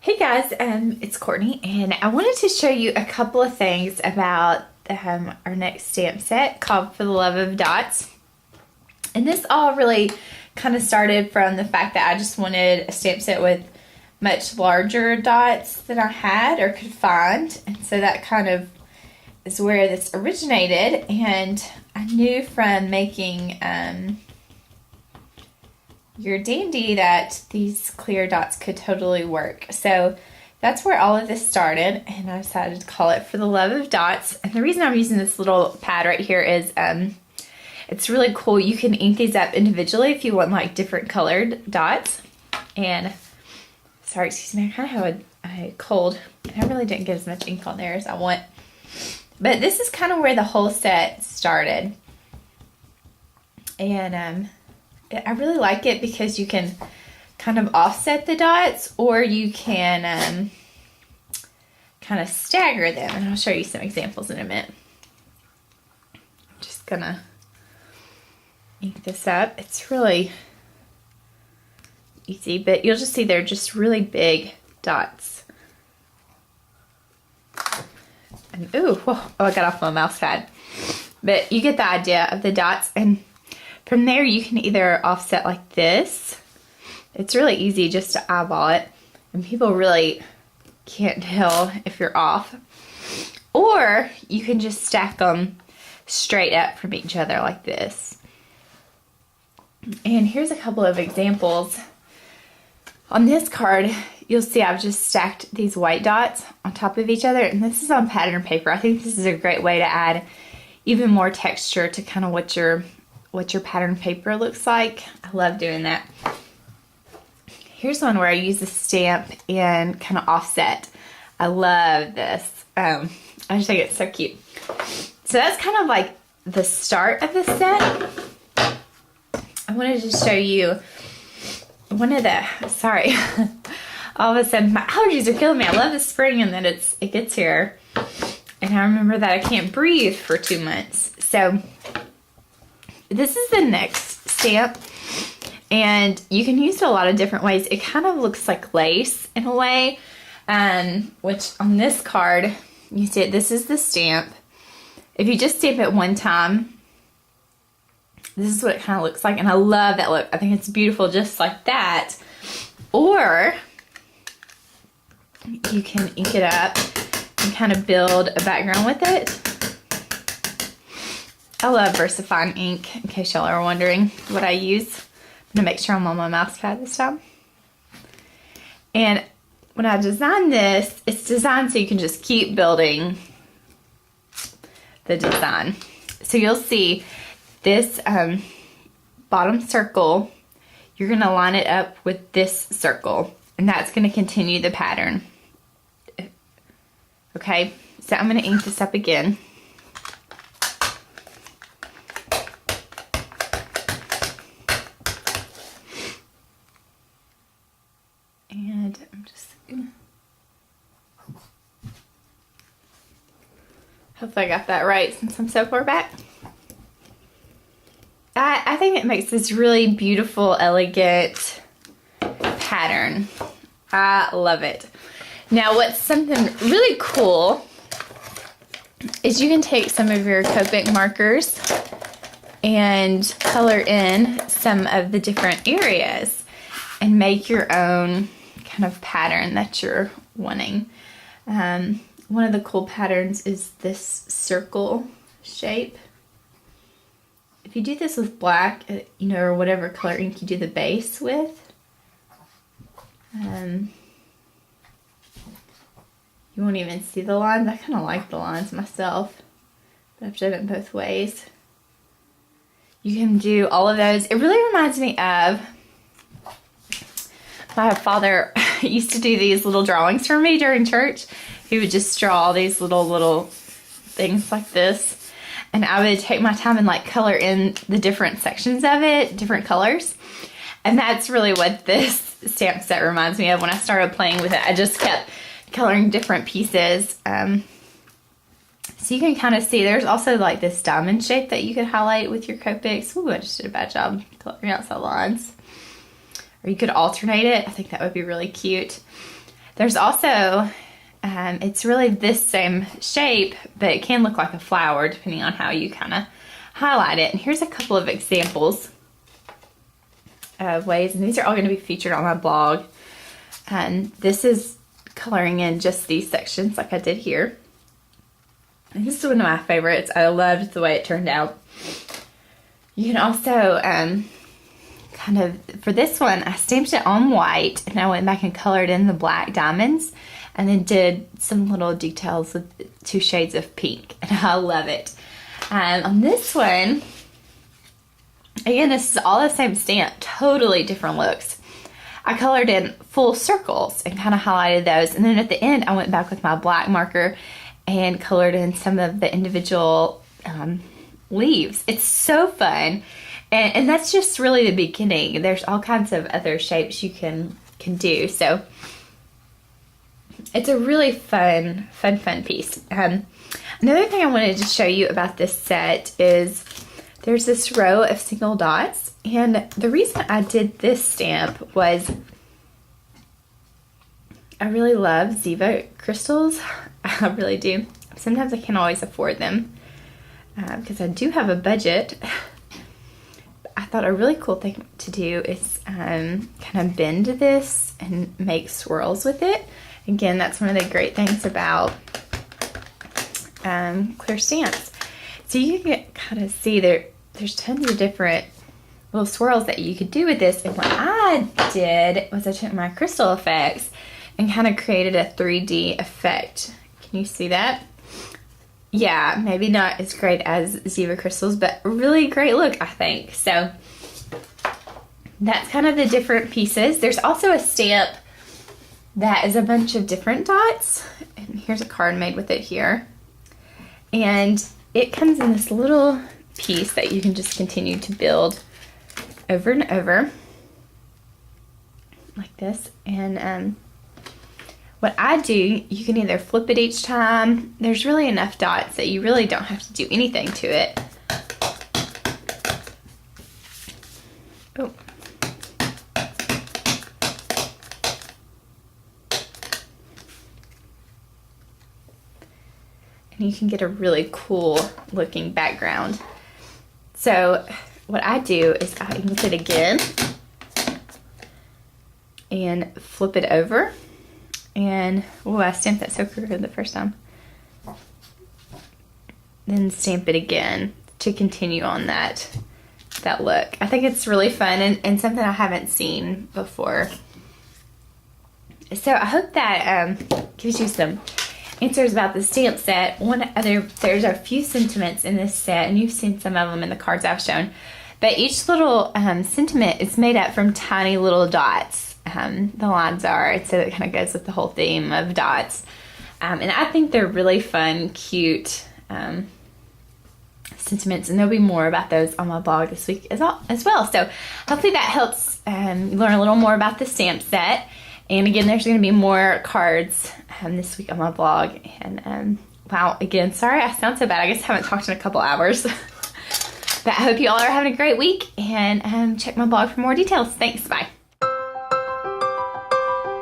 Hey guys, it's Courtney, and I wanted to show you a couple of things about our next stamp set called For the Love of Dots. And this all really kind of started from the fact that I just wanted a stamp set with much larger dots than I had or could find, and so that kind of is where this originated. And I knew from making your dandy that these clear dots could totally work. So that's where all of this started, and I decided to call it For the Love of Dots. And the reason I'm using this little pad right here is it's really cool. You can ink these up individually if you want like different colored dots. And sorry, excuse me, I kind of have a cold. I really didn't get as much ink on there as I want. But this is kind of where the whole set started. And I really like it because you can kind of offset the dots, or you can kind of stagger them. And I'll show you some examples in a minute. I'm just gonna ink this up. It's really easy, but you'll just see they're just really big dots. And ooh, whoa, oh, I got off my mouse pad. But you get the idea of the dots, and from there you can either offset like this. It's really easy just to eyeball it, and people really can't tell if you're off. Or you can just stack them straight up from each other like this. And here's a couple of examples. On this card, you'll see I've just stacked these white dots on top of each other, and this is on pattern paper. I think this is a great way to add even more texture to kind of what your pattern paper looks like. I love doing that. Here's one where I use the stamp and kind of offset. I love this. I just think it's so cute. So that's kind of like the start of the set. I wanted to show you one of the, sorry, all of a sudden my allergies are killing me. I love the spring, and then it gets here, and I remember that I can't breathe for 2 months. So this is the next stamp, and you can use it a lot of different ways. It kind of looks like lace in a way, which on this card, you see it, this is the stamp. If you just stamp it one time, this is what it kind of looks like, and I love that look. I think it's beautiful just like that. Or you can ink it up and kind of build a background with it. I love VersaFine ink, in case y'all are wondering what I use. I'm going to make sure I'm on my mouse pad this time. And when I designed this, it's designed so you can just keep building the design. So you'll see this bottom circle, you're going to line it up with this circle, and that's going to continue the pattern. Okay, so I'm going to ink this up again. And I'm just gonna, hopefully I got that right since I'm so far back. I think it makes this really beautiful, elegant pattern. I love it. Now, what's something really cool is you can take some of your Copic markers and color in some of the different areas and make your own kind of pattern that you're wanting. One of the cool patterns is this circle shape. If you do this with black, or whatever color ink you do the base with, you won't even see the lines. I kind of like the lines myself, but I've done it both ways. You can do all of those. It really reminds me of my father used to do these little drawings for me during church. He would just draw all these little things like this. And I would take my time and like color in the different sections of it, different colors. And that's really what this stamp set reminds me of. When I started playing with it, I just kept coloring different pieces. So you can kind of see there's also like this diamond shape that you could highlight with your Copics. Ooh, I just did a bad job coloring out some lines. Or you could alternate it. I think that would be really cute. There's also, it's really this same shape, but it can look like a flower depending on how you kind of highlight it. And here's a couple of examples of ways, and these are all going to be featured on my blog. And this is coloring in just these sections like I did here. And this is one of my favorites. I loved the way it turned out. You can also kind of, for this one, I stamped it on white and I went back and colored in the black diamonds and then did some little details with 2 shades of pink, and I love it. On this one, again, this is all the same stamp, totally different looks. I colored in full circles and kind of highlighted those, and then at the end I went back with my black marker and colored in some of the individual leaves. It's so fun, and that's just really the beginning. There's all kinds of other shapes you can do, so it's a really fun piece. Another thing I wanted to show you about this set is there's this row of single dots, and the reason I did this stamp was I really love Ziva crystals. I really do. Sometimes I can't always afford them because I do have a budget. I thought a really cool thing to do is kind of bend this and make swirls with it. Again, that's one of the great things about clear stamps. So you can kind of see there's tons of different little swirls that you could do with this. And what I did was I took my crystal effects and kind of created a 3D effect. Can you see that? Yeah, maybe not as great as Ziva crystals, but really great look, I think. So that's kind of the different pieces. There's also a stamp that is a bunch of different dots. And here's a card made with it here. And it comes in this little piece that you can just continue to build over and over like this. And what I do, you can either flip it each time. There's really enough dots that you really don't have to do anything to it. Oh. And you can get a really cool looking background. So what I do is I ink it again and flip it over. And, oh, I stamped that so crooked the first time. Then stamp it again to continue on that look. I think it's really fun and something I haven't seen before. So I hope that gives you some answers about the stamp set. There's a few sentiments in this set, and you've seen some of them in the cards I've shown. But each little sentiment is made up from tiny little dots. The lines are, and so it kind of goes with the whole theme of dots. And I think they're really fun, cute sentiments, and there'll be more about those on my blog this week as well. So hopefully that helps learn a little more about the stamp set. And again, there's going to be more cards this week on my blog. And wow, again, sorry I sound so bad. I guess I haven't talked in a couple hours. But I hope you all are having a great week, and check my blog for more details. Thanks, bye.